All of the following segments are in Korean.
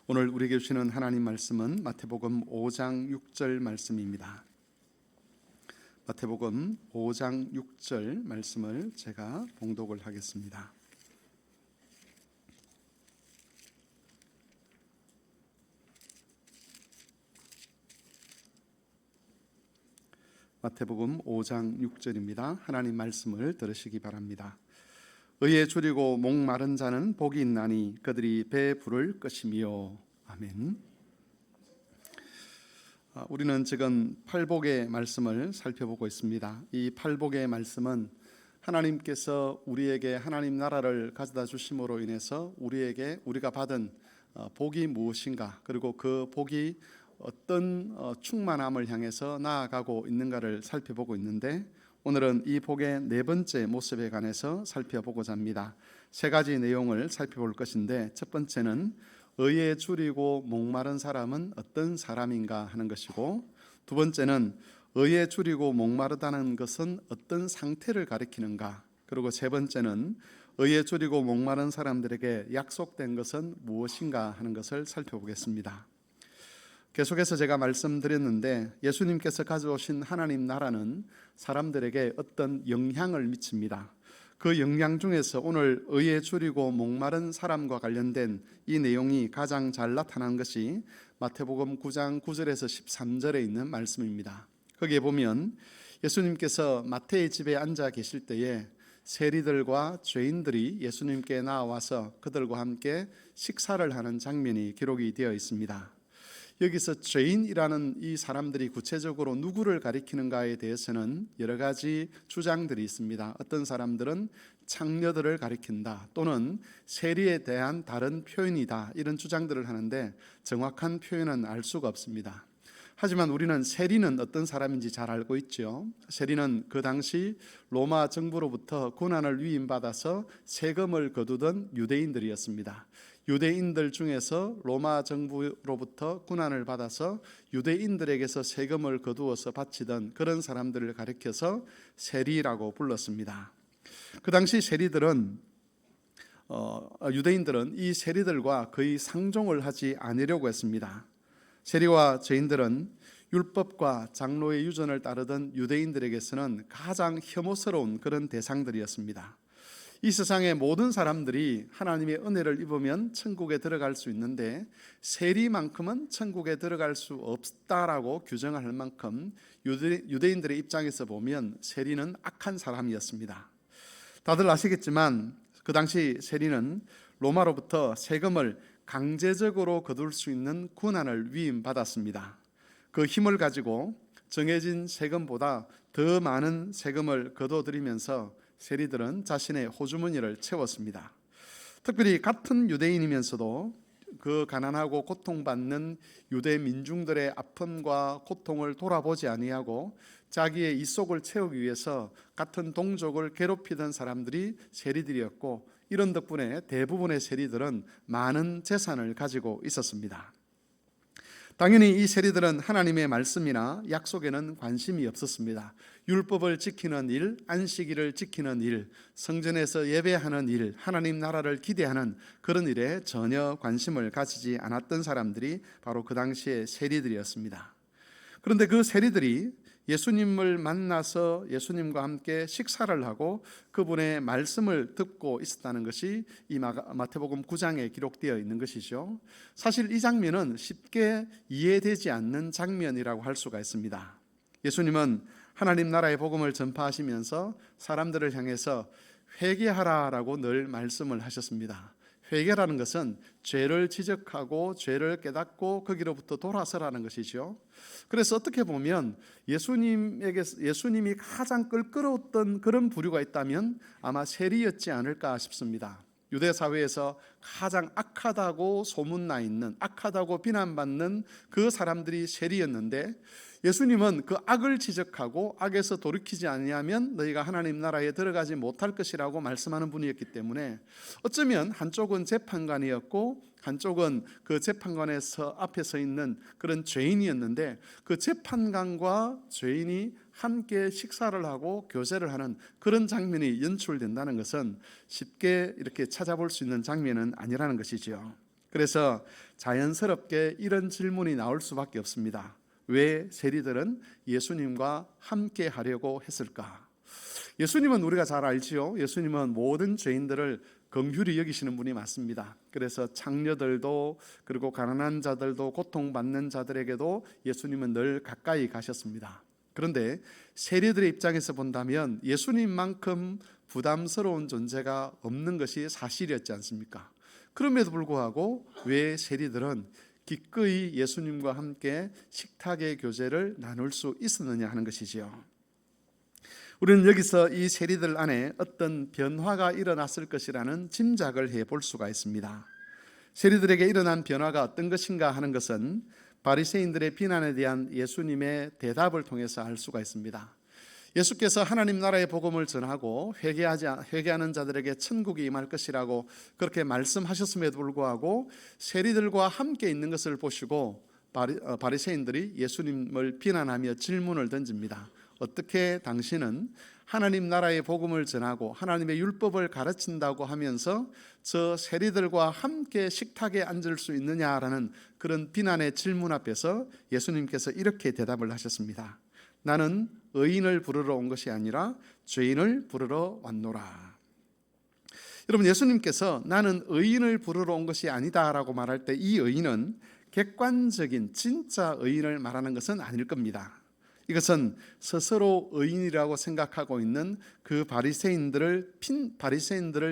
오늘 우리에게 주시는 하나님 말씀은 마태복음 5장 6절 말씀입니다. 마태복음 5장 6절 말씀을 제가 봉독을 하겠습니다. 마태복음 5장 6절입니다. 하나님 말씀을 들으시기 바랍니다. 의에 줄이고 목마른 자는 복이 있나니 그들이 배에 부를 것이며. 아멘. 우리는 지금 팔복의 말씀을 살펴보고 있습니다. 이 팔복의 말씀은 하나님께서 우리에게 하나님 나라를 가져다 주심으로 인해서 우리가 받은 복이 무엇인가, 그리고 그 복이 어떤 충만함을 향해서 나아가고 있는가를 살펴보고 있는데, 오늘은 이 복의 네 번째 모습에 관해서 살펴보고자 합니다. 세 가지 내용을 살펴볼 것인데, 첫 번째는 의에 줄이고 목마른 사람은 어떤 사람인가 하는 것이고, 두 번째는 의에 줄이고 목마르다는 것은 어떤 상태를 가리키는가, 그리고 세 번째는 의에 줄이고 목마른 사람들에게 약속된 것은 무엇인가 하는 것을 살펴보겠습니다. 계속해서 제가 말씀드렸는데, 예수님께서 가져오신 하나님 나라는 사람들에게 어떤 영향을 미칩니다. 그 영향 중에서 오늘 의에 줄이고 목마른 사람과 관련된 이 내용이 가장 잘 나타난 것이 마태복음 9장 9절에서 13절에 있는 말씀입니다. 거기에 보면 예수님께서 마태의 집에 앉아 계실 때에 세리들과 죄인들이 예수님께 나와서 그들과 함께 식사를 하는 장면이 기록이 되어 있습니다. 여기서 죄인이라는 이 사람들이 구체적으로 누구를 가리키는가에 대해서는 여러 가지 주장들이 있습니다. 어떤 사람들은 창녀들을 가리킨다, 또는 세리에 대한 다른 표현이다, 이런 주장들을 하는데 정확한 표현은 알 수가 없습니다. 하지만 우리는 세리는 어떤 사람인지 잘 알고 있죠. 세리는 그 당시 로마 정부로부터 고난을 위임받아서 세금을 거두던 유대인들이었습니다. 유대인들 중에서 로마 정부로부터 고난을 받아서 유대인들에게서 세금을 거두어서 바치던 그런 사람들을 가리켜서 세리라고 불렀습니다. 그 당시 유대인들은 이 세리들과 거의 상종을 하지 않으려고 했습니다. 세리와 죄인들은 율법과 장로의 유전을 따르던 유대인들에게서는 가장 혐오스러운 그런 대상들이었습니다. 이 세상의 모든 사람들이 하나님의 은혜를 입으면 천국에 들어갈 수 있는데, 세리만큼은 천국에 들어갈 수 없다라고 규정할 만큼 유대인들의 입장에서 보면 세리는 악한 사람이었습니다. 다들 아시겠지만 그 당시 세리는 로마로부터 세금을 강제적으로 거둘 수 있는 권한을 위임받았습니다. 그 힘을 가지고 정해진 세금보다 더 많은 세금을 거둬들이면서 세리들은 자신의 호주머니를 채웠습니다. 특별히 같은 유대인이면서도 그 가난하고 고통받는 유대 민중들의 아픔과 고통을 돌아보지 아니하고 자기의 입속을 채우기 위해서 같은 동족을 괴롭히던 사람들이 세리들이었고, 이런 덕분에 대부분의 세리들은 많은 재산을 가지고 있었습니다. 당연히 이 세리들은 하나님의 말씀이나 약속에는 관심이 없었습니다. 율법을 지키는 일, 안식일을 지키는 일, 성전에서 예배하는 일, 하나님 나라를 기대하는 그런 일에 전혀 관심을 가지지 않았던 사람들이 바로 그 당시의 세리들이었습니다. 그런데 그 세리들이 예수님을 만나서 예수님과 함께 식사를 하고 그분의 말씀을 듣고 있었다는 것이 이 마태복음 9장에 기록되어 있는 것이죠. 사실 이 장면은 쉽게 이해되지 않는 장면이라고 할 수가 있습니다. 예수님은 하나님 나라의 복음을 전파하시면서 사람들을 향해서 회개하라라고 늘 말씀을 하셨습니다. 회개라는 것은 죄를 지적하고 죄를 깨닫고 거기로부터 돌아서라는 것이죠. 그래서 어떻게 보면 예수님이 가장 껄끄러웠던 그런 부류가 있다면 아마 세리였지 않을까 싶습니다. 유대 사회에서 가장 악하다고 소문나 있는, 악하다고 비난받는 그 사람들이 세리였는데, 예수님은 그 악을 지적하고 악에서 돌이키지 아니하면 너희가 하나님 나라에 들어가지 못할 것이라고 말씀하는 분이었기 때문에, 어쩌면 한쪽은 재판관이었고 한쪽은 그 재판관에서 앞에 서 있는 그런 죄인이었는데, 그 재판관과 죄인이 함께 식사를 하고 교제를 하는 그런 장면이 연출된다는 것은 쉽게 이렇게 찾아볼 수 있는 장면은 아니라는 것이죠. 그래서 자연스럽게 이런 질문이 나올 수밖에 없습니다. 왜 세리들은 예수님과 함께 하려고 했을까? 예수님은 우리가 잘 알지요. 예수님은 모든 죄인들을 긍휼히 여기시는 분이 맞습니다. 그래서 창녀들도, 그리고 가난한 자들도, 고통받는 자들에게도 예수님은 늘 가까이 가셨습니다. 그런데 세리들의 입장에서 본다면 예수님만큼 부담스러운 존재가 없는 것이 사실이었지 않습니까? 그럼에도 불구하고 왜 세리들은 기꺼이 예수님과 함께 식탁의 교제를 나눌 수 있었느냐 하는 것이지요. 우리는 여기서 이 세리들 안에 어떤 변화가 일어났을 것이라는 짐작을 해볼 수가 있습니다. 세리들에게 일어난 변화가 어떤 것인가 하는 것은 바리새인들의 비난에 대한 예수님의 대답을 통해서 알 수가 있습니다. 예수께서 하나님 나라의 복음을 전하고 회개하는 자들에게 천국이 임할 것이라고 그렇게 말씀하셨음에도 불구하고 세리들과 함께 있는 것을 보시고 바리새인들이 예수님을 비난하며 질문을 던집니다. 어떻게 당신은 하나님 나라의 복음을 전하고 하나님의 율법을 가르친다고 하면서 저 세리들과 함께 식탁에 앉을 수 있느냐라는 그런 비난의 질문 앞에서 예수님께서 이렇게 대답을 하셨습니다. 나는 의인을 부르러 온 것이 아니라 죄인을 부르러 왔노라. 여러분, 예수님께서 나는 의인을 부르러 온 것이 아니다라고 말할 때 이 의인은 객관적인 진짜 의인을 말하는 것은 아닐 겁니다. 이것은 스스로 의인이라고 생각하고 있는 그 바리새인들을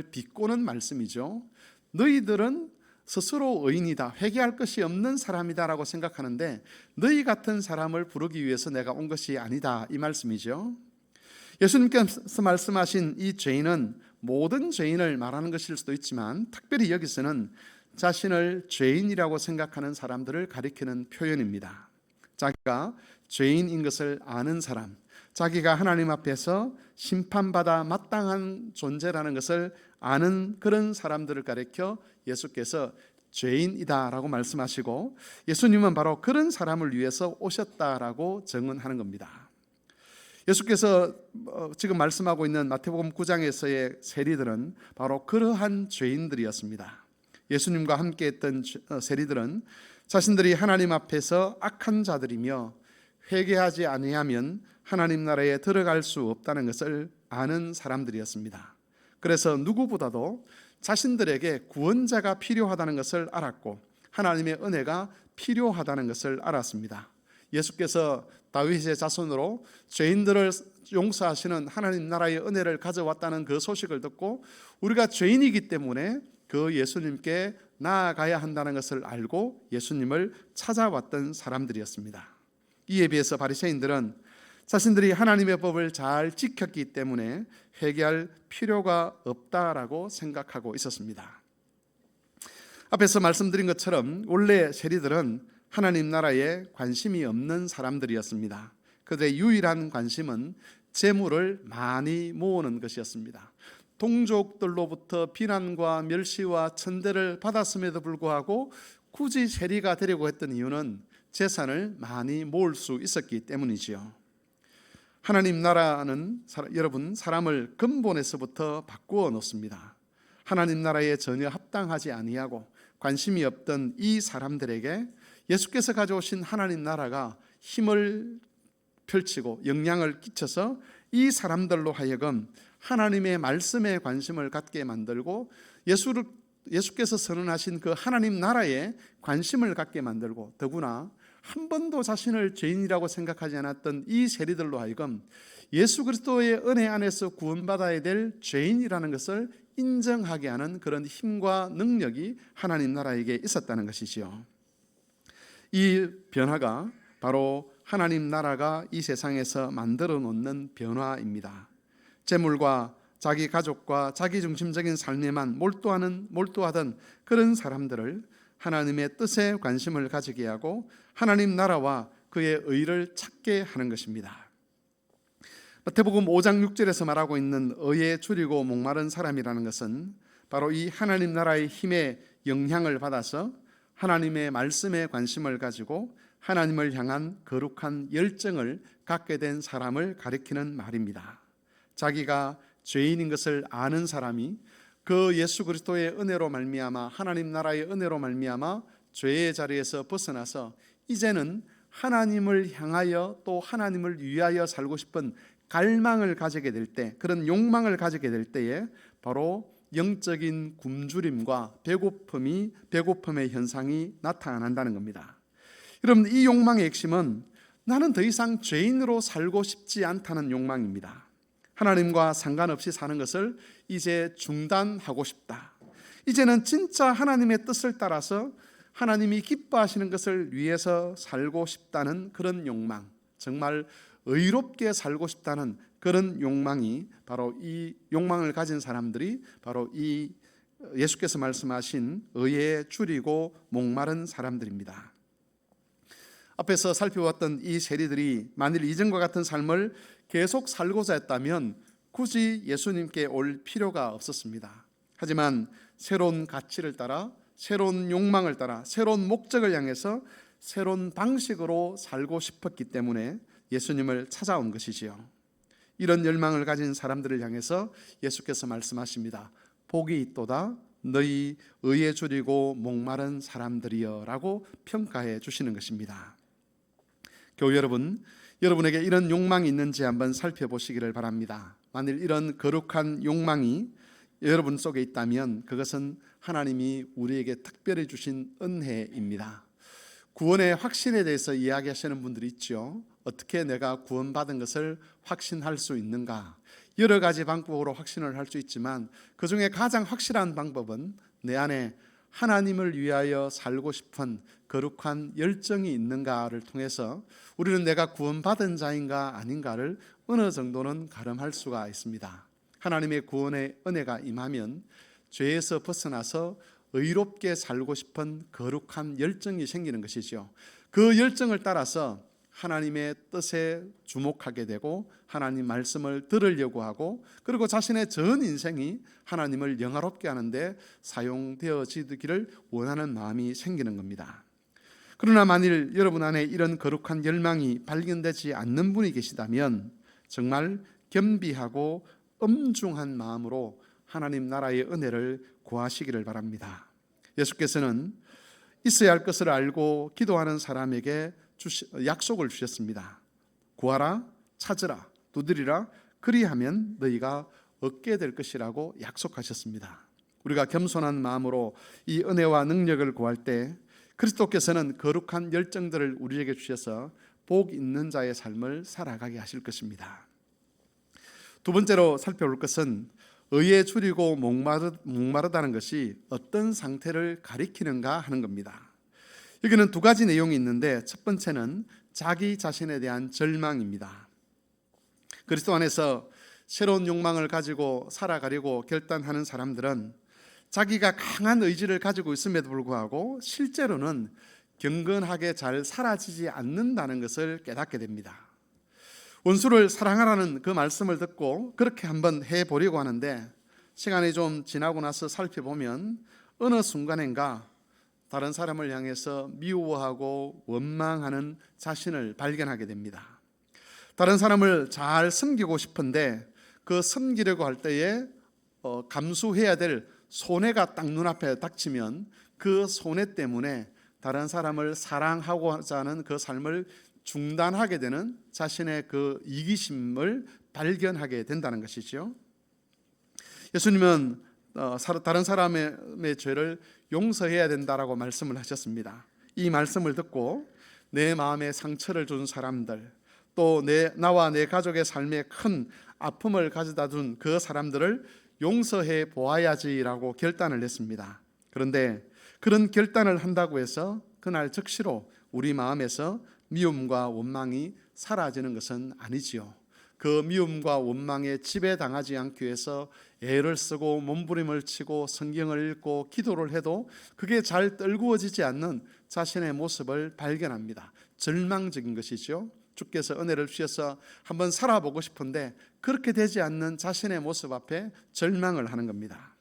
비꼬는 말씀이죠. 너희들은 스스로 의인이다, 회개할 것이 없는 사람이다라고 생각하는데 너희 같은 사람을 부르기 위해서 내가 온 것이 아니다, 이 말씀이죠. 예수님께서 말씀하신 이 죄인은 모든 죄인을 말하는 것일 수도 있지만 특별히 여기서는 자신을 죄인이라고 생각하는 사람들을 가리키는 표현입니다. 자기가 죄인인 것을 아는 사람, 자기가 하나님 앞에서 심판받아 마땅한 존재라는 것을 아는 그런 사람들을 가리켜 예수께서 죄인이다라고 말씀하시고 예수님은 바로 그런 사람을 위해서 오셨다라고 증언하는 겁니다. 예수께서 지금 말씀하고 있는 마태복음 9장에서의 세리들은 바로 그러한 죄인들이었습니다. 예수님과 함께 했던 세리들은 자신들이 하나님 앞에서 악한 자들이며 회개하지 아니하면 하나님 나라에 들어갈 수 없다는 것을 아는 사람들이었습니다. 그래서 누구보다도 자신들에게 구원자가 필요하다는 것을 알았고 하나님의 은혜가 필요하다는 것을 알았습니다. 예수께서 다윗의 자손으로 죄인들을 용서하시는 하나님 나라의 은혜를 가져왔다는 그 소식을 듣고 우리가 죄인이기 때문에 그 예수님께 나아가야 한다는 것을 알고 예수님을 찾아왔던 사람들이었습니다. 이에 비해서 바리새인들은 자신들이 하나님의 법을 잘 지켰기 때문에 회개할 필요가 없다라고 생각하고 있었습니다. 앞에서 말씀드린 것처럼 원래 세리들은 하나님 나라에 관심이 없는 사람들이었습니다. 그들의 유일한 관심은 재물을 많이 모으는 것이었습니다. 동족들로부터 비난과 멸시와 천대를 받았음에도 불구하고 굳이 세리가 되려고 했던 이유는 재산을 많이 모을 수 있었기 때문이지요. 하나님 나라는 여러분 사람을 근본에서부터 바꾸어 놓습니다. 하나님 나라에 전혀 합당하지 아니하고 관심이 없던 이 사람들에게 예수께서 가져오신 하나님 나라가 힘을 펼치고 영향을 끼쳐서 이 사람들로 하여금 하나님의 말씀에 관심을 갖게 만들고 예수께서 선언하신 그 하나님 나라에 관심을 갖게 만들고 더구나 한 번도 자신을 죄인이라고 생각하지 않았던 이 세리들로 하여금 예수 그리스도의 은혜 안에서 구원받아야 될 죄인이라는 것을 인정하게 하는 그런 힘과 능력이 하나님 나라에게 있었다는 것이지요. 이 변화가 바로 하나님 나라가 이 세상에서 만들어 놓는 변화입니다. 재물과 자기 가족과 자기 중심적인 삶에만 몰두하던 그런 사람들을 하나님의 뜻에 관심을 가지게 하고 하나님 나라와 그의 의를 찾게 하는 것입니다. 마태복음 5장 6절에서 말하고 있는 의에 줄이고 목마른 사람이라는 것은 바로 이 하나님 나라의 힘에 영향을 받아서 하나님의 말씀에 관심을 가지고 하나님을 향한 거룩한 열정을 갖게 된 사람을 가리키는 말입니다. 자기가 죄인인 것을 아는 사람이 그 예수 그리스도의 은혜로 말미암아 하나님 나라의 은혜로 말미암아 죄의 자리에서 벗어나서 이제는 하나님을 향하여 또 하나님을 위하여 살고 싶은 갈망을 가지게 될 때, 그런 욕망을 가지게 될 때에 바로 영적인 굶주림과 배고픔의 현상이 나타난다는 겁니다. 여러분, 이 욕망의 핵심은 나는 더 이상 죄인으로 살고 싶지 않다는 욕망입니다. 하나님과 상관없이 사는 것을 이제 중단하고 싶다. 이제는 진짜 하나님의 뜻을 따라서 하나님이 기뻐하시는 것을 위해서 살고 싶다는 그런 욕망, 정말 의롭게 살고 싶다는 그런 욕망이 바로 이 욕망을 가진 사람들이 바로 이 예수께서 말씀하신 의에 줄이고 목마른 사람들입니다. 앞에서 살펴봤던 이 세리들이 만일 이전과 같은 삶을 계속 살고자 했다면 굳이 예수님께 올 필요가 없었습니다. 하지만 새로운 가치를 따라, 새로운 욕망을 따라, 새로운 목적을 향해서 새로운 방식으로 살고 싶었기 때문에 예수님을 찾아온 것이지요. 이런 열망을 가진 사람들을 향해서 예수께서 말씀하십니다. 복이 있도다 너희 의에 줄이고 목마른 사람들이여 라고 평가해 주시는 것입니다. 교회 여러분, 여러분에게 이런 욕망이 있는지 한번 살펴보시기를 바랍니다. 만일 이런 거룩한 욕망이 여러분 속에 있다면 그것은 하나님이 우리에게 특별히 주신 은혜입니다. 구원의 확신에 대해서 이야기하시는 분들이 있죠. 어떻게 내가 구원받은 것을 확신할 수 있는가? 여러 가지 방법으로 확신을 할 수 있지만 그 중에 가장 확실한 방법은 내 안에 하나님을 위하여 살고 싶은 거룩한 열정이 있는가를 통해서 우리는 내가 구원받은 자인가 아닌가를 어느 정도는 가늠할 수가 있습니다. 하나님의 구원의 은혜가 임하면 죄에서 벗어나서 의롭게 살고 싶은 거룩한 열정이 생기는 것이죠. 그 열정을 따라서 하나님의 뜻에 주목하게 되고 하나님 말씀을 들으려고 하고 그리고 자신의 전 인생이 하나님을 영화롭게 하는데 사용되어지기를 원하는 마음이 생기는 겁니다. 그러나 만일 여러분 안에 이런 거룩한 열망이 발견되지 않는 분이 계시다면 정말 겸비하고 엄중한 마음으로 하나님 나라의 은혜를 구하시기를 바랍니다. 예수께서는 있어야 할 것을 알고 기도하는 사람에게 약속을 주셨습니다. 구하라, 찾으라, 두드리라, 그리하면 너희가 얻게 될 것이라고 약속하셨습니다. 우리가 겸손한 마음으로 이 은혜와 능력을 구할 때 그리스도께서는 거룩한 열정들을 우리에게 주셔서 복 있는 자의 삶을 살아가게 하실 것입니다. 두 번째로 살펴볼 것은 의에 줄이고 목마르다는 것이 어떤 상태를 가리키는가 하는 겁니다. 여기는 두 가지 내용이 있는데 첫 번째는 자기 자신에 대한 절망입니다. 그리스도 안에서 새로운 욕망을 가지고 살아가려고 결단하는 사람들은 자기가 강한 의지를 가지고 있음에도 불구하고 실제로는 경건하게 잘 사라지지 않는다는 것을 깨닫게 됩니다. 원수를 사랑하라는 그 말씀을 듣고 그렇게 한번 해보려고 하는데 시간이 좀 지나고 나서 살펴보면 어느 순간인가 다른 사람을 향해서 미워하고 원망하는 자신을 발견하게 됩니다. 다른 사람을 잘 섬기고 싶은데 그 섬기려고 할 때에 감수해야 될 손해가 딱 눈앞에 닥치면 그 손해 때문에 다른 사람을 사랑하고자 하는 그 삶을 중단하게 되는 자신의 그 이기심을 발견하게 된다는 것이죠. 예수님은 다른 사람의 죄를 용서해야 된다라고 말씀을 하셨습니다. 이 말씀을 듣고 내 마음에 상처를 준 사람들, 또 나와 내 가족의 삶에 큰 아픔을 가져다 준 그 사람들을 용서해 보아야지라고 결단을 했습니다. 그런데 그런 결단을 한다고 해서 그날 즉시로 우리 마음에서 미움과 원망이 사라지는 것은 아니지요. 그 미움과 원망에 지배당하지 않기 위해서 애를 쓰고 몸부림을 치고 성경을 읽고 기도를 해도 그게 잘 떨구어지지 않는 자신의 모습을 발견합니다. 절망적인 것이죠. 주께서 은혜를 주셔서 한번 살아보고 싶은데 그렇게 되지 않는 자신의 모습 앞에 절망을 하는 겁니다.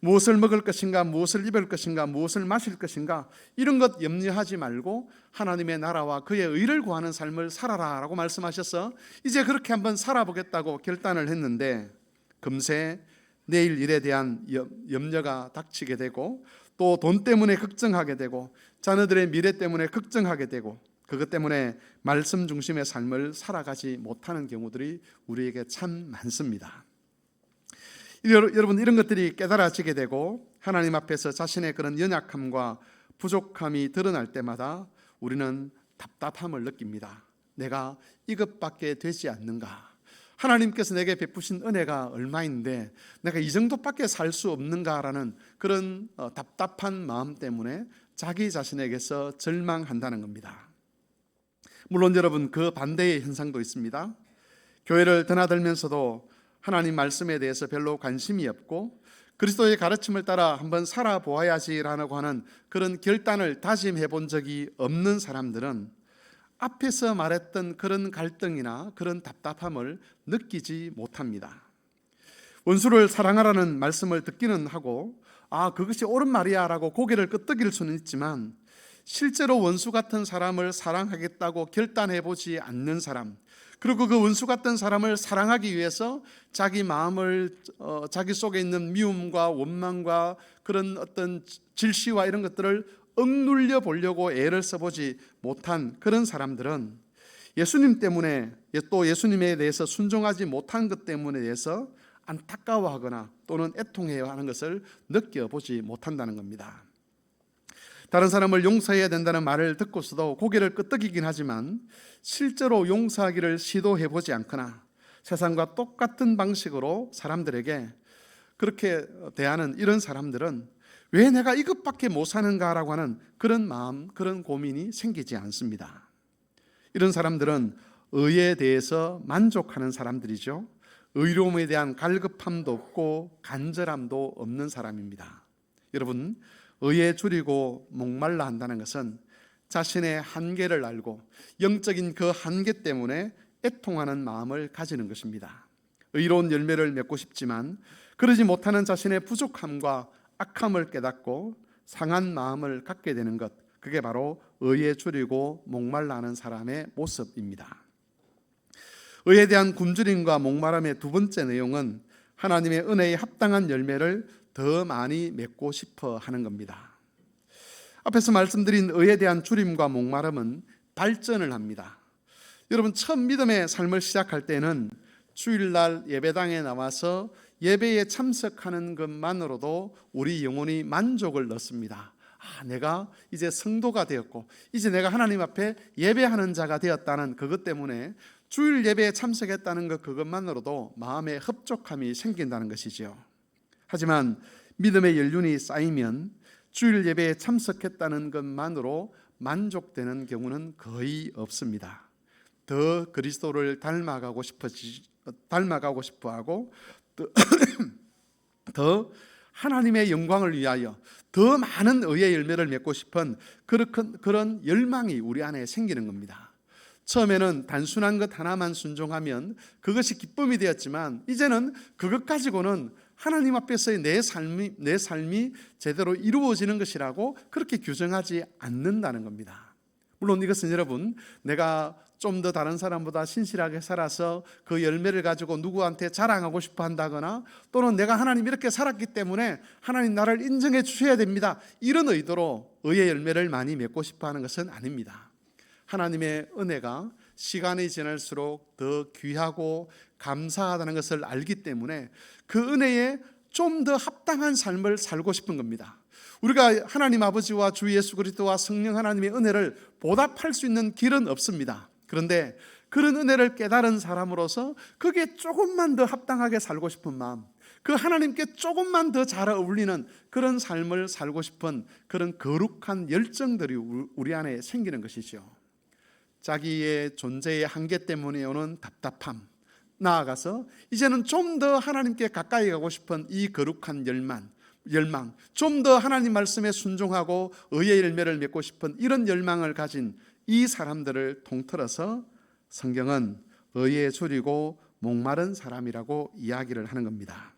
무엇을 먹을 것인가, 무엇을 입을 것인가, 무엇을 마실 것인가 이런 것 염려하지 말고 하나님의 나라와 그의 의를 구하는 삶을 살아라 라고 말씀하셔서 이제 그렇게 한번 살아보겠다고 결단을 했는데 금세 내일 일에 대한 염려가 닥치게 되고, 또 돈 때문에 걱정하게 되고, 자녀들의 미래 때문에 걱정하게 되고, 그것 때문에 말씀 중심의 삶을 살아가지 못하는 경우들이 우리에게 참 많습니다. 여러분, 이런 것들이 깨달아지게 되고 하나님 앞에서 자신의 그런 연약함과 부족함이 드러날 때마다 우리는 답답함을 느낍니다. 내가 이것밖에 되지 않는가? 하나님께서 내게 베푸신 은혜가 얼마인데 내가 이 정도밖에 살 수 없는가라는 그런 답답한 마음 때문에 자기 자신에게서 절망한다는 겁니다. 물론 여러분, 그 반대의 현상도 있습니다. 교회를 드나들면서도 하나님 말씀에 대해서 별로 관심이 없고 그리스도의 가르침을 따라 한번 살아보아야지라고 하는 그런 결단을 다짐해 본 적이 없는 사람들은 앞에서 말했던 그런 갈등이나 그런 답답함을 느끼지 못합니다. 원수를 사랑하라는 말씀을 듣기는 하고 그것이 옳은 말이야 라고 고개를 끄덕일 수는 있지만 실제로 원수 같은 사람을 사랑하겠다고 결단해 보지 않는 사람, 그리고 그 원수 같은 사람을 사랑하기 위해서 자기 마음을 자기 속에 있는 미움과 원망과 그런 어떤 질시와 이런 것들을 억눌려 보려고 애를 써보지 못한 그런 사람들은 예수님 때문에, 또 예수님에 대해서 순종하지 못한 것 때문에 대해서 안타까워하거나 또는 애통해야 하는 것을 느껴보지 못한다는 겁니다. 다른 사람을 용서해야 된다는 말을 듣고서도 고개를 끄덕이긴 하지만 실제로 용서하기를 시도해보지 않거나 세상과 똑같은 방식으로 사람들에게 그렇게 대하는 이런 사람들은 왜 내가 이것밖에 못 사는가라고 하는 그런 마음, 그런 고민이 생기지 않습니다. 이런 사람들은 의에 대해서 만족하는 사람들이죠. 의로움에 대한 갈급함도 없고 간절함도 없는 사람입니다. 여러분, 의에 줄이고 목말라 한다는 것은 자신의 한계를 알고 영적인 그 한계 때문에 애통하는 마음을 가지는 것입니다. 의로운 열매를 맺고 싶지만 그러지 못하는 자신의 부족함과 악함을 깨닫고 상한 마음을 갖게 되는 것, 그게 바로 의에 줄이고 목말라 하는 사람의 모습입니다. 의에 대한 굶주림과 목마름의 두 번째 내용은 하나님의 은혜에 합당한 열매를 더 많이 맺고 싶어 하는 겁니다. 앞에서 말씀드린 의에 대한 줄임과 목마름은 발전을 합니다. 여러분, 처음 믿음의 삶을 시작할 때는 주일날 예배당에 나와서 예배에 참석하는 것만으로도 우리 영혼이 만족을 얻습니다. 내가 이제 성도가 되었고 이제 내가 하나님 앞에 예배하는 자가 되었다는 그것 때문에 주일 예배에 참석했다는 것, 그것만으로도 마음에 흡족함이 생긴다는 것이지요. 하지만 믿음의 연륜이 쌓이면 주일 예배에 참석했다는 것만으로 만족되는 경우는 거의 없습니다. 더 그리스도를 닮아가고 싶어하고 더 하나님의 영광을 위하여 더 많은 의의 열매를 맺고 싶은 그런 열망이 우리 안에 생기는 겁니다. 처음에는 단순한 것 하나만 순종하면 그것이 기쁨이 되었지만 이제는 그것 가지고는 하나님 앞에서의 내 삶이 제대로 이루어지는 것이라고 그렇게 규정하지 않는다는 겁니다. 물론 이것은 여러분, 내가 좀 더 다른 사람보다 신실하게 살아서 그 열매를 가지고 누구한테 자랑하고 싶어 한다거나 또는 내가 하나님 이렇게 살았기 때문에 하나님 나를 인정해 주셔야 됩니다, 이런 의도로 의의 열매를 많이 맺고 싶어 하는 것은 아닙니다. 하나님의 은혜가 시간이 지날수록 더 귀하고 감사하다는 것을 알기 때문에 그 은혜에 좀 더 합당한 삶을 살고 싶은 겁니다. 우리가 하나님 아버지와 주 예수 그리스도와 성령 하나님의 은혜를 보답할 수 있는 길은 없습니다. 그런데 그런 은혜를 깨달은 사람으로서 그게 조금만 더 합당하게 살고 싶은 마음, 그 하나님께 조금만 더 잘 어울리는 그런 삶을 살고 싶은 그런 거룩한 열정들이 우리 안에 생기는 것이죠. 자기의 존재의 한계 때문에 오는 답답함, 나아가서 이제는 좀 더 하나님께 가까이 가고 싶은 이 거룩한 열망, 좀 더 하나님 말씀에 순종하고 의의 열매를 맺고 싶은 이런 열망을 가진 이 사람들을 통틀어서 성경은 의에 줄이고 목마른 사람이라고 이야기를 하는 겁니다.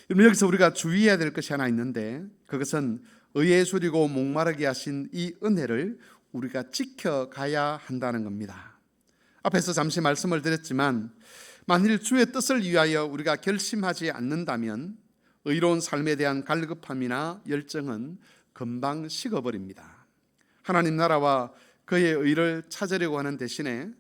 여기서 우리가 주의해야 될 것이 하나 있는데, 그것은 의에 줄이고 목마르게 하신 이 은혜를 우리가 지켜가야 한다는 겁니다. 앞에서 잠시 말씀을 드렸지만 만일 주의 뜻을 위하여 우리가 결심하지 않는다면 의로운 삶에 대한 갈급함이나 열정은 금방 식어버립니다. 하나님 나라와 그의 의를 찾으려고 하는 대신에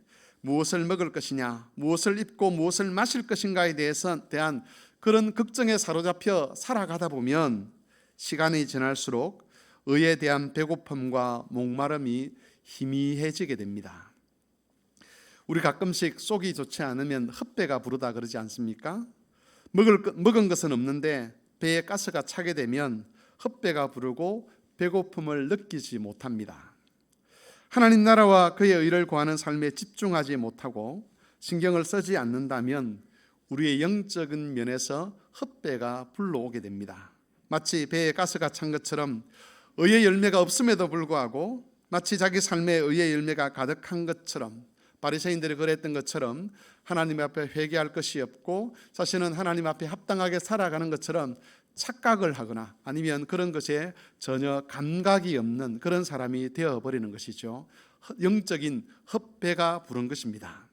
무엇을 먹을 것이냐, 무엇을 입고 무엇을 마실 것인가에 대한 그런 걱정에 사로잡혀 살아가다 보면 시간이 지날수록 의에 대한 배고픔과 목마름이 희미해지게 됩니다. 우리 가끔씩 속이 좋지 않으면 헛배가 부르다 그러지 않습니까? 먹은 것은 없는데 배에 가스가 차게 되면 헛배가 부르고 배고픔을 느끼지 못합니다. 하나님 나라와 그의 의를 구하는 삶에 집중하지 못하고 신경을 쓰지 않는다면 우리의 영적인 면에서 헛배가 불러오게 됩니다. 마치 배에 가스가 찬 것처럼 의의 열매가 없음에도 불구하고 마치 자기 삶에 의의 열매가 가득한 것처럼 바리새인들이 그랬던 것처럼 하나님 앞에 회개할 것이 없고 자신은 하나님 앞에 합당하게 살아가는 것처럼 착각을 하거나 아니면 그런 것에 전혀 감각이 없는 그런 사람이 되어버리는 것이죠. 영적인 헛배가 부른 것입니다.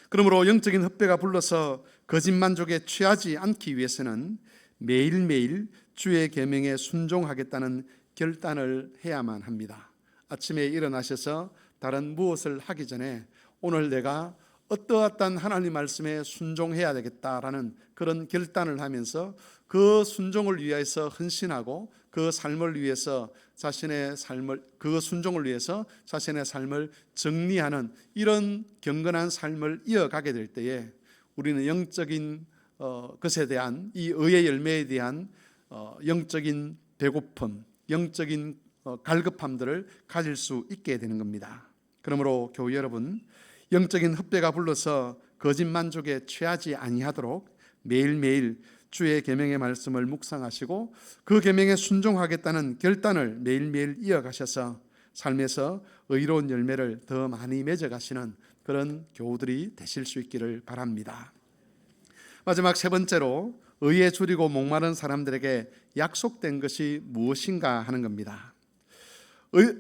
그러므로 영적인 헛배가 불러서 거짓만족에 취하지 않기 위해서는 매일매일 주의 계명에 순종하겠다는 결단을 해야만 합니다. 아침에 일어나셔서 다른 무엇을 하기 전에 오늘 내가 어떠한 하나님 말씀에 순종해야 되겠다라는 그런 결단을 하면서 그 순종을 위해서 헌신하고 그 삶을 위해서 그 순종을 위해서 자신의 삶을 정리하는 이런 경건한 삶을 이어가게 될 때에 우리는 영적인 것에 대한 이 의의 열매에 대한 영적인 배고픔, 영적인 갈급함들을 가질 수 있게 되는 겁니다. 그러므로 교회 여러분, 영적인 헛배가 불러서 거짓 만족에 취하지 아니하도록 매일매일 주의 계명의 말씀을 묵상하시고 그 계명에 순종하겠다는 결단을 매일매일 이어가셔서 삶에서 의로운 열매를 더 많이 맺어가시는 그런 교우들이 되실 수 있기를 바랍니다. 마지막 세 번째로 의에 줄이고 목마른 사람들에게 약속된 것이 무엇인가 하는 겁니다.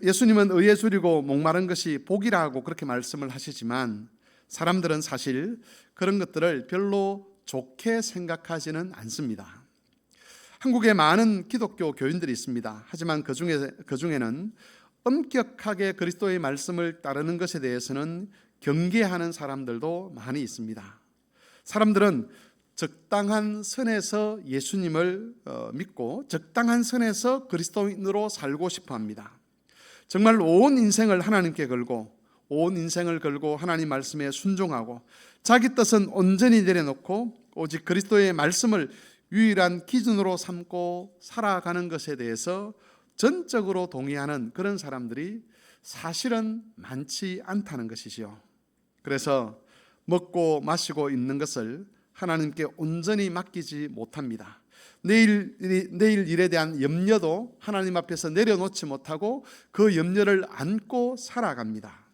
예수님은 의에 줄이고 목마른 것이 복이라고 그렇게 말씀을 하시지만 사람들은 사실 그런 것들을 별로 좋게 생각하지는 않습니다. 한국에 많은 기독교 교인들이 있습니다. 하지만 그 중에는 엄격하게 그리스도의 말씀을 따르는 것에 대해서는 경계하는 사람들도 많이 있습니다. 사람들은 적당한 선에서 예수님을 믿고 적당한 선에서 그리스도인으로 살고 싶어 합니다. 정말 온 인생을 하나님께 걸고 온 인생을 걸고 하나님 말씀에 순종하고 자기 뜻은 온전히 내려놓고 오직 그리스도의 말씀을 유일한 기준으로 삼고 살아가는 것에 대해서 전적으로 동의하는 그런 사람들이 사실은 많지 않다는 것이죠. 그래서 먹고 마시고 있는 것을 하나님께 온전히 맡기지 못합니다. 내일 일에 대한 염려도 하나님 앞에서 내려놓지 못하고 그 염려를 안고 살아갑니다.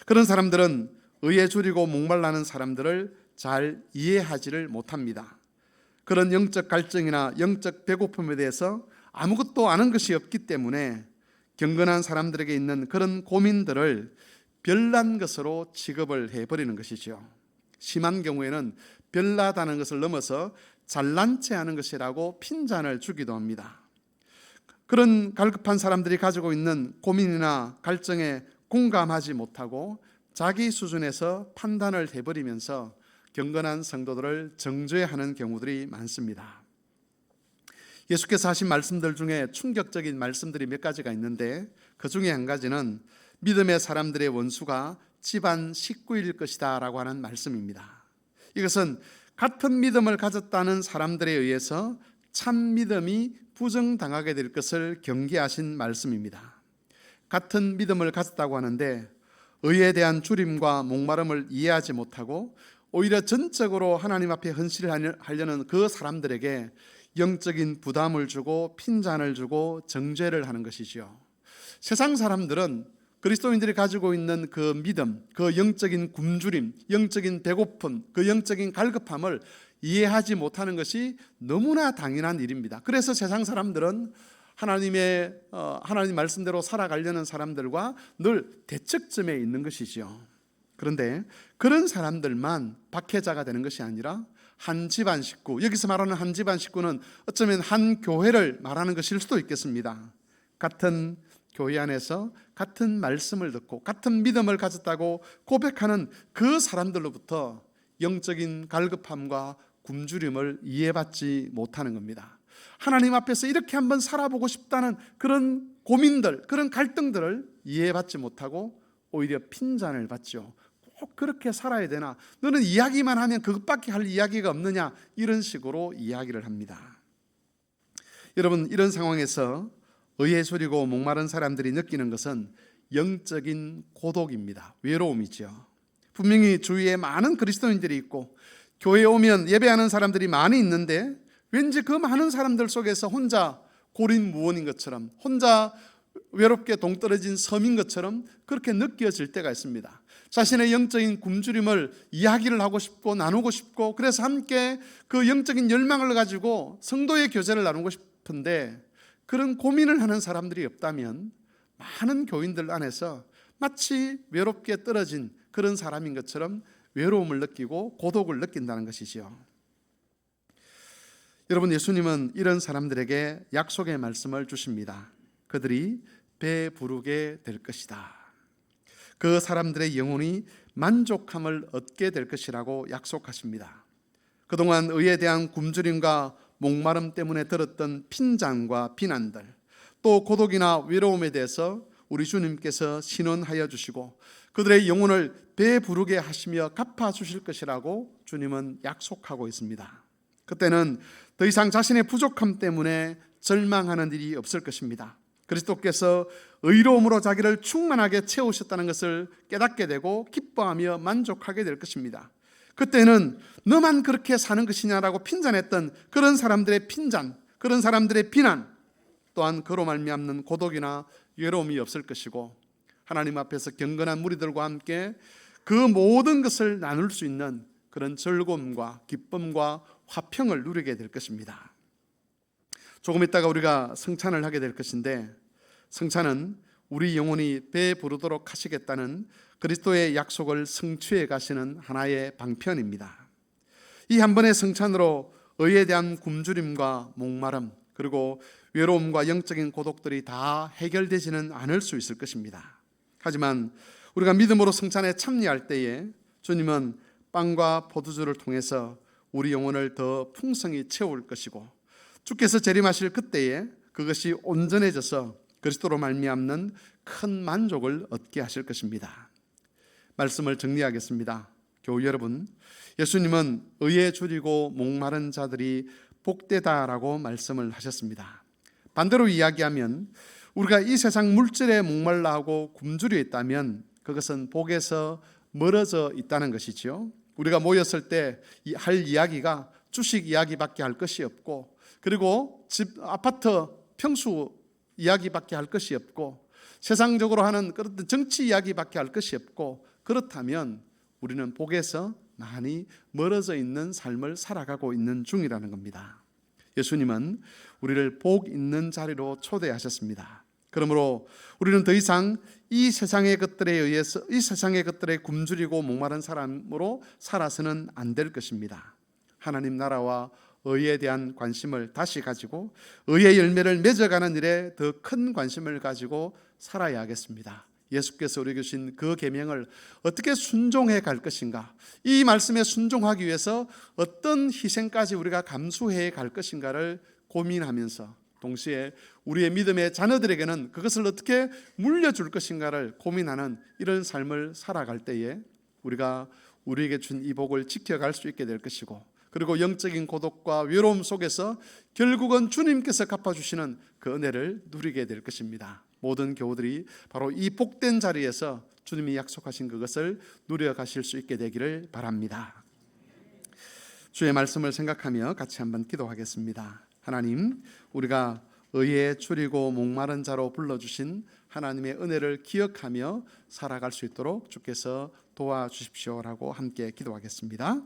그런 사람들은 의에 줄이고 목말라는 사람들을 잘 이해하지를 못합니다. 그런 영적 갈증이나 영적 배고픔에 대해서 아무것도 아는 것이 없기 때문에 경건한 사람들에게 있는 그런 고민들을 별난 것으로 취급을 해버리는 것이죠. 심한 경우에는 별나다는 것을 넘어서 잘난 체 하는 것이라고 핀잔을 주기도 합니다. 그런 갈급한 사람들이 가지고 있는 고민이나 갈증에 공감하지 못하고 자기 수준에서 판단을 해버리면서 경건한 성도들을 정죄하는 경우들이 많습니다. 예수께서 하신 말씀들 중에 충격적인 말씀들이 몇 가지가 있는데 그 중에 한 가지는 믿음의 사람들의 원수가 집안 식구일 것이다 라고 하는 말씀입니다. 이것은 같은 믿음을 가졌다는 사람들에 의해서 참 믿음이 부정당하게 될 것을 경계하신 말씀입니다. 같은 믿음을 가졌다고 하는데 의에 대한 줄임과 목마름을 이해하지 못하고 오히려 전적으로 하나님 앞에 헌신을 하려는 그 사람들에게 영적인 부담을 주고 핀잔을 주고 정죄를 하는 것이죠. 세상 사람들은 그리스도인들이 가지고 있는 그 믿음, 그 영적인 굶주림, 영적인 배고픔, 그 영적인 갈급함을 이해하지 못하는 것이 너무나 당연한 일입니다. 그래서 세상 사람들은 하나님 말씀대로 살아가려는 사람들과 늘 대척점에 있는 것이죠. 그런데 그런 사람들만 박해자가 되는 것이 아니라 한 집안 식구, 여기서 말하는 한 집안 식구는 어쩌면 한 교회를 말하는 것일 수도 있겠습니다. 같은 교회 안에서 같은 말씀을 듣고 같은 믿음을 가졌다고 고백하는 그 사람들로부터 영적인 갈급함과 굶주림을 이해받지 못하는 겁니다. 하나님 앞에서 이렇게 한번 살아보고 싶다는 그런 고민들, 그런 갈등들을 이해받지 못하고 오히려 핀잔을 받죠. 꼭 그렇게 살아야 되나? 너는 이야기만 하면 그것밖에 할 이야기가 없느냐? 이런 식으로 이야기를 합니다. 여러분, 이런 상황에서 의에 줄이고 목마른 사람들이 느끼는 것은 영적인 고독입니다. 외로움이죠. 분명히 주위에 많은 그리스도인들이 있고 교회에 오면 예배하는 사람들이 많이 있는데 왠지 그 많은 사람들 속에서 혼자 고립무원인 것처럼, 혼자 외롭게 동떨어진 섬인 것처럼 그렇게 느껴질 때가 있습니다. 자신의 영적인 굶주림을 이야기를 하고 싶고 나누고 싶고, 그래서 함께 그 영적인 열망을 가지고 성도의 교제를 나누고 싶은데 그런 고민을 하는 사람들이 없다면 많은 교인들 안에서 마치 외롭게 떨어진 그런 사람인 것처럼 외로움을 느끼고 고독을 느낀다는 것이지요. 여러분, 예수님은 이런 사람들에게 약속의 말씀을 주십니다. 그들이 배부르게 될 것이다. 그 사람들의 영혼이 만족함을 얻게 될 것이라고 약속하십니다. 그동안 의에 대한 굶주림과 목마름 때문에 들었던 핀잔과 비난들, 또 고독이나 외로움에 대해서 우리 주님께서 신원하여 주시고 그들의 영혼을 배부르게 하시며 갚아주실 것이라고 주님은 약속하고 있습니다. 그때는 더 이상 자신의 부족함 때문에 절망하는 일이 없을 것입니다. 그리스도께서 의로움으로 자기를 충만하게 채우셨다는 것을 깨닫게 되고 기뻐하며 만족하게 될 것입니다. 그때는 너만 그렇게 사는 것이냐라고 핀잔했던 그런 사람들의 핀잔, 그런 사람들의 비난, 또한 그로 말미암는 고독이나 외로움이 없을 것이고 하나님 앞에서 경건한 무리들과 함께 그 모든 것을 나눌 수 있는 그런 즐거움과 기쁨과 화평을 누리게 될 것입니다. 조금 있다가 우리가 성찬을 하게 될 것인데, 성찬은 우리 영혼이 배부르도록 하시겠다는 그리스도의 약속을 성취해 가시는 하나의 방편입니다. 이 한 번의 성찬으로 의에 대한 굶주림과 목마름, 그리고 외로움과 영적인 고독들이 다 해결되지는 않을 수 있을 것입니다. 하지만 우리가 믿음으로 성찬에 참여할 때에 주님은 빵과 포도주를 통해서 우리 영혼을 더 풍성히 채울 것이고, 주께서 재림하실 그때에 그것이 온전해져서 그리스도로 말미암는 큰 만족을 얻게 하실 것입니다. 말씀을 정리하겠습니다. 교우 여러분, 예수님은 의에 줄이고 목마른 자들이 복되다라고 말씀을 하셨습니다. 반대로 이야기하면 우리가 이 세상 물질에 목말라 하고 굶주려 있다면 그것은 복에서 멀어져 있다는 것이죠. 우리가 모였을 때 할 이야기가 주식 이야기밖에 할 것이 없고, 그리고 집, 아파트, 평수 이야기밖에 할 것이 없고, 세상적으로 하는 그런 정치 이야기밖에 할 것이 없고, 그렇다면 우리는 복에서 많이 멀어져 있는 삶을 살아가고 있는 중이라는 겁니다. 예수님은 우리를 복 있는 자리로 초대하셨습니다. 그러므로 우리는 더 이상 이 세상의 것들에 의해서, 이 세상의 것들에 굶주리고 목마른 사람으로 살아서는 안 될 것입니다. 하나님 나라와 의에 대한 관심을 다시 가지고 의의 열매를 맺어가는 일에 더 큰 관심을 가지고 살아야 하겠습니다. 예수께서 우리에게 주신 그 계명을 어떻게 순종해 갈 것인가, 이 말씀에 순종하기 위해서 어떤 희생까지 우리가 감수해 갈 것인가를 고민하면서, 동시에 우리의 믿음의 자녀들에게는 그것을 어떻게 물려줄 것인가를 고민하는 이런 삶을 살아갈 때에 우리가 우리에게 준 이 복을 지켜갈 수 있게 될 것이고, 그리고 영적인 고독과 외로움 속에서 결국은 주님께서 갚아주시는 그 은혜를 누리게 될 것입니다. 모든 교우들이 바로 이 복된 자리에서 주님이 약속하신 그것을 누려가실 수 있게 되기를 바랍니다. 주의 말씀을 생각하며 같이 한번 기도하겠습니다. 하나님, 우리가 의에 줄이고 목마른 자로 불러주신 하나님의 은혜를 기억하며 살아갈 수 있도록 주께서 도와주십시오라고 함께 기도하겠습니다.